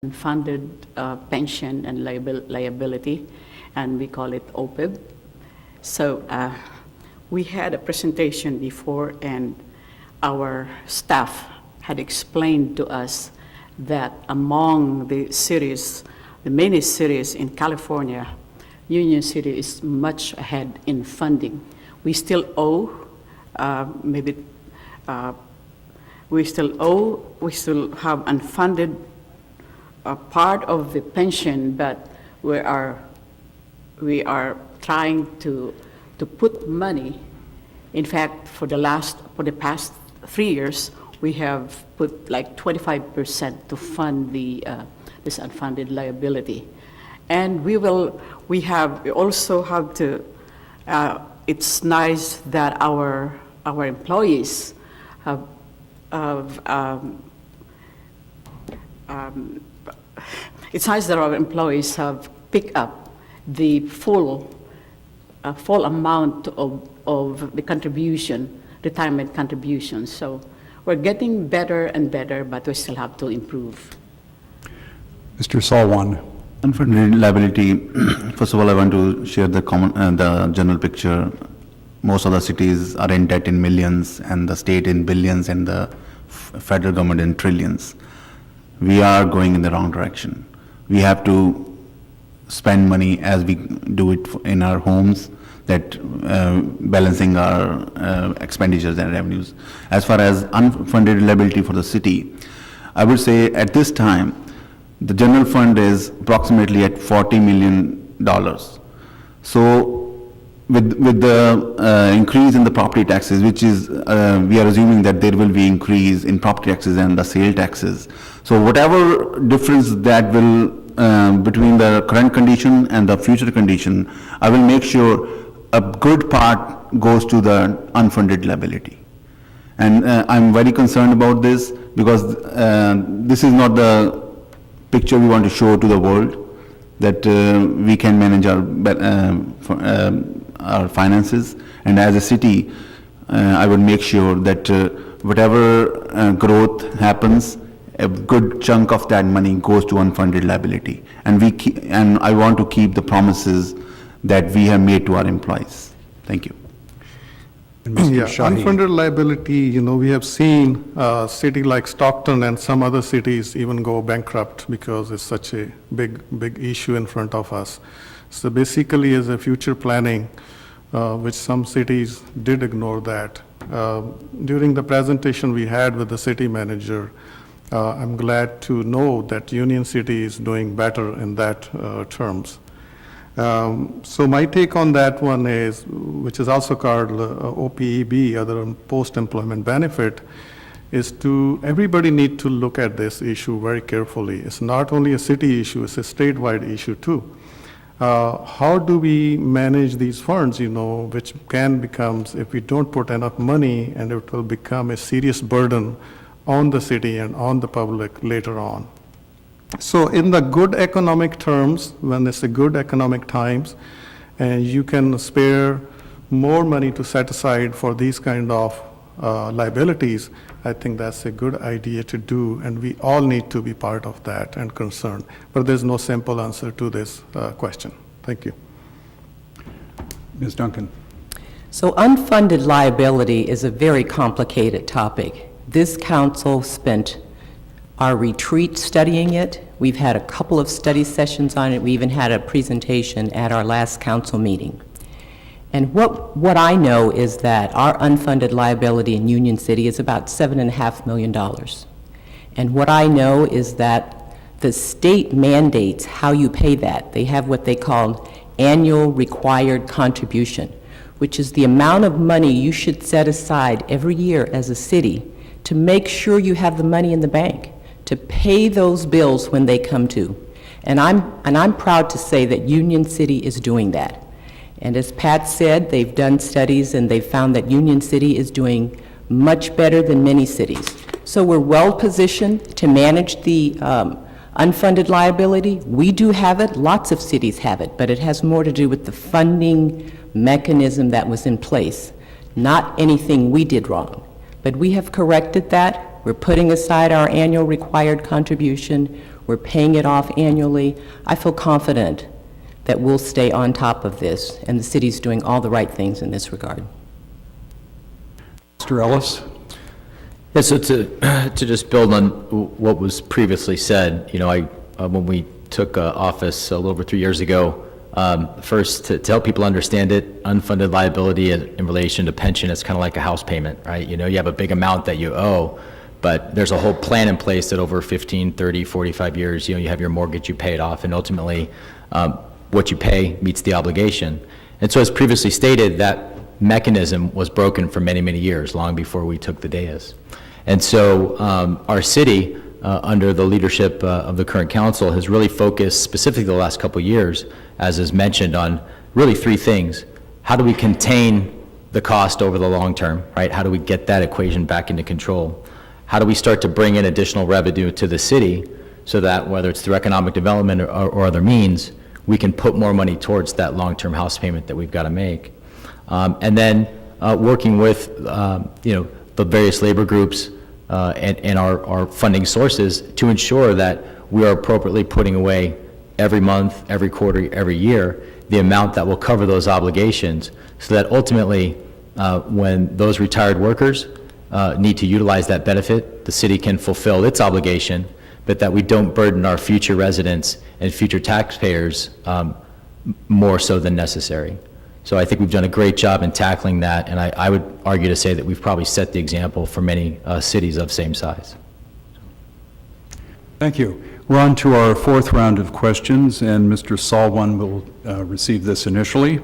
unfunded pension and liability, and we call it OPEB. So we had a presentation before, and our staff had explained to us that among the cities, the many cities in California, Union City is much ahead in funding. We still owe, we still have unfunded part of the pension, but we are trying to put money. In fact, for the past 3 years, we have put like 25% to fund this unfunded liability, and we also have to. It's nice that our employees have. It's nice that our employees have picked up the full amount of the contribution, retirement contributions. So we're getting better and better, but we still have to improve. Mr. Salwan. Unfunded liability, first of all, I want to share the general picture. Most of the cities are in debt in millions, and the state in billions, and the federal government in trillions. We are going in the wrong direction. We have to spend money as we do it in our homes, that balancing our expenditures and revenues. As far as unfunded liability for the city, I would say at this time, the general fund is approximately at $40 million. So with the increase in the property taxes, which is, we are assuming that there will be increase in property taxes and the sale taxes. So whatever difference that will, between the current condition and the future condition, I will make sure a good part goes to the unfunded liability. And I'm very concerned about this, because this is not the picture we want to show to the world, that we can manage our finances. And as a city, I would make sure that whatever growth happens, a good chunk of that money goes to unfunded liability. And I want to keep the promises that we have made to our employees. Thank you. Mr. Shaheen. Unfunded liability, we have seen a city like Stockton and some other cities even go bankrupt because it's such a big issue in front of us. So basically, as a future planning, which some cities did ignore that. During the presentation we had with the city manager, I'm glad to know that Union City is doing better in that terms. So my take on that one is, which is also called OPEB, other post-employment benefit, is everybody need to look at this issue very carefully. It's not only a city issue, it's a statewide issue too. How do we manage these funds, which can become, if we don't put enough money, and it will become a serious burden on the city and on the public later on. So in the good economic terms, when it's a good economic times, and you can spare more money to set aside for these kind of liabilities, I think that's a good idea to do, and we all need to be part of that and concerned. But there's no simple answer to this question. Thank you. Ms. Duncan. So unfunded liability is a very complicated topic. This council spent our retreat studying it. We've had a couple of study sessions on it. We even had a presentation at our last council meeting. And what I know is that our unfunded liability in Union City is about $7.5 million. And what I know is that the state mandates how you pay that. They have what they call annual required contribution, which is the amount of money you should set aside every year as a city to make sure you have the money in the bank to pay those bills when they come due. And I'm proud to say that Union City is doing that. And as Pat said, they've done studies and they've found that Union City is doing much better than many cities. So we're well positioned to manage the unfunded liability. We do have it, lots of cities have it, but it has more to do with the funding mechanism that was in place, not anything we did wrong. But we have corrected that. We're putting aside our annual required contribution. We're paying it off annually. I feel confident that we'll stay on top of this, and the city's doing all the right things in this regard. Mr. Ellis? Yeah, so to just build on what was previously said, you know, when we took office a little over 3 years ago, first, to help people understand it, unfunded liability in relation to pension is kind of like a house payment, right? You know, you have a big amount that you owe, but there's a whole plan in place that over 15, 30, 45 years, you know, you have your mortgage, you pay it off, and ultimately, what you pay meets the obligation. And so as previously stated, that mechanism was broken for many, many years, long before we took the dais. And so our city, under the leadership of the current council, has really focused specifically the last couple of years, as is mentioned, on really three things. How do we contain the cost over the long term, right? How do we get that equation back into control? How do we start to bring in additional revenue to the city so that whether it's through economic development or other means, we can put more money towards that long-term house payment that we've got to make? And then working with, you know, the various labor groups and our funding sources to ensure that we are appropriately putting away every month, every quarter, every year, the amount that will cover those obligations, so that ultimately, when those retired workers need to utilize that benefit, the city can fulfill its obligation, but that we don't burden our future residents and future taxpayers more so than necessary. So I think we've done a great job in tackling that, and I would argue to say that we've probably set the example for many cities of same size. Thank you. We're on to our fourth round of questions, and Mr. Salwan will receive this initially.